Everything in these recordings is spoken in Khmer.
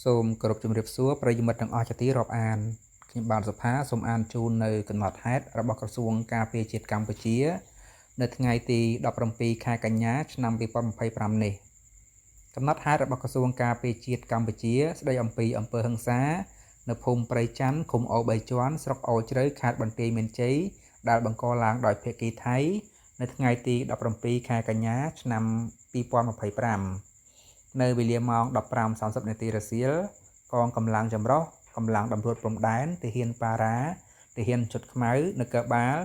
សូមគោរពជំរាបសួរប្រិយមិត្តទាំងអស់ជាទីរាប់អានខ្ញុំបានសុផាសូមអានជូននៅកំណត់ហេតុរបស់ក្រសួងការពារជាតិកម្ពុជានៅថ្ងៃទី17ខែកញ្ញាឆ្នាំ2025នេះកំណត់ហេតុរបស់ក្រសួងការពារជាតិកម្ពុជាស្ដីអំពីអំពើហិង្សានៅភូមិព្រៃច័ន្ទឃុំអូ3ជាន់ស្រុកអូជ្រៅខេត្តបន្ទាយមានជ័យដែលបង្កឡើងដោយភាគីថៃនៅថ្ងៃទី17ខែកញ្ញាឆ្នាំ2025នៅវេលាម៉ោង 15:30 នាទីរសៀលកងកម្លាំងចម្រុះកម្លាំងតម្រួតព្រំដែនទាហានប៉ារ៉ាទាហានជុតខ្មៅនគរបាល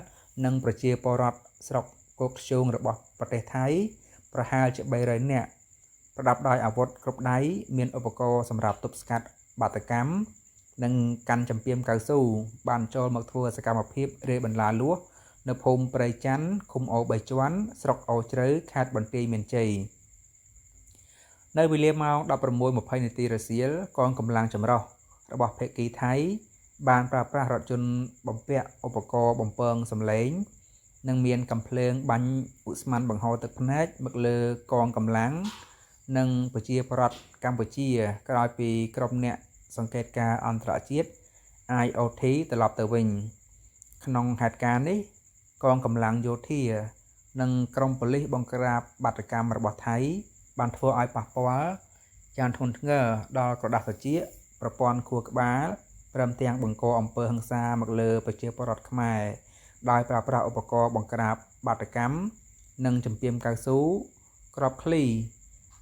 និងប្រជាពលរដ្ឋស្រុកគោកធ្យូងរបស់ប្រទេសថៃប្រហែលជា300នាក់ប្រដាប់ដោយអាវុធគ្រប់ដៃមានឧបករណ៍សម្រាប់ទប់ស្កាត់បាតុកម្មនិងកាន់ចម្ពាមកៅស៊ូបានចូលមកធ្វើសកម្មភាពរាយបន្លាលួសនៅភូមិព្រៃច័ន្ទឃុំអូ3ជាន់ស្រុកអូជ្រៅខេត្តបន្ទាយមានជ័យនៅវេលាម៉ោង 16:20 នាទីរសៀលកងកម្លាំងចម្រុះរបស់ភាគីថៃបានប្រើប្រាស់រថយន្តបំពាក់ឧបករណ៍បំពងសម្លេងនិងមានកាំភ្លើងបាញ់ឧស្ម័នបង្ហូរទឹកភ្នែកមកលើកងកម្លាំងនិងប្រជាពលរដ្ឋកម្ពុជាក្រោយពីក្រុមអ្នកសង្កេតការណ៍អន្តរជាតិ IOT ត្រឡប់ទៅវិញក្នុងហេតុការណ៍នេះកងកម្លាំងយោធានិងក្រុមប៉ូលីសបង្ក្រាបបាតុកម្មរបស់ថៃបានធ្វើឲ្យប៉ះពាល់យ៉ាងធ្ងន់ធ្ងរដល់ក្រដាសត្រចៀកប្រព័ន្ធខួរក្បាលព្រមទាំងបង្កអំពើហិង្សាមកលើប្រជាពលរដ្ឋខ្មែរដោយប្រើប្រាស់ឧបករណ៍បង្ក្រាបបាតុកម្មនិងចម្ពាមកៅស៊ូក្របឃ្លី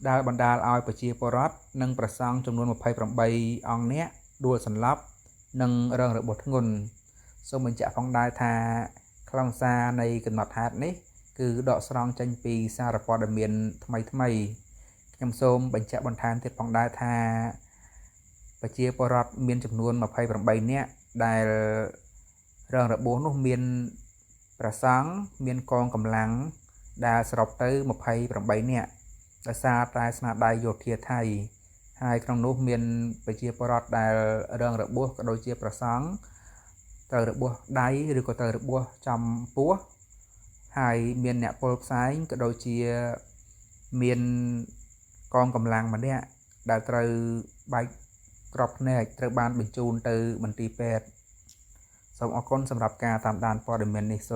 ដែលបណ្ដាលឲ្យប្រជាពលរដ្ឋនិងព្រះសង្ឃចំនួន28អង្គនាក់ដួលសន្លប់និងរងរបួសធ្ងន់សូមបញ្ជាក់ផងដែរថាខ្លឹមសារនៃកំណត់ហេតុនេះគឺដកស្រង់ចេញពីសារព័ត៌មានថ្មីខ្ញុំសូមបញ្ជាក់បន្ថែមទៀតផងដែរថាប្រជាពលរដ្ឋមានចំនួន28នាក់ដែលរងរបួសនោះមានព្រះសង្ឃមានកងកម្លាំងដែលសរុបទៅ28នាក់ដោយសារតែស្នាដៃយោធាថៃហើយក្នុងនោះមានប្រជាពលរដ្ឋដែលរងរបួសក៏ដូចជាព្រះសង្ឃត្រូវរបួសដៃឬក៏ត្រូវរបួសចំពោះហើយមានអ្នកពលផ្សែងក៏ដូចជាមានកងកម្លាំងម្នាក់ដែលត្រូវបែកក្របភ្នែកត្រូវបានបញ្ជូនទៅមន្ទីរពេទ្យសូមអរគុណសម្រាប់ការតាមដានព័ត៌មាននេះ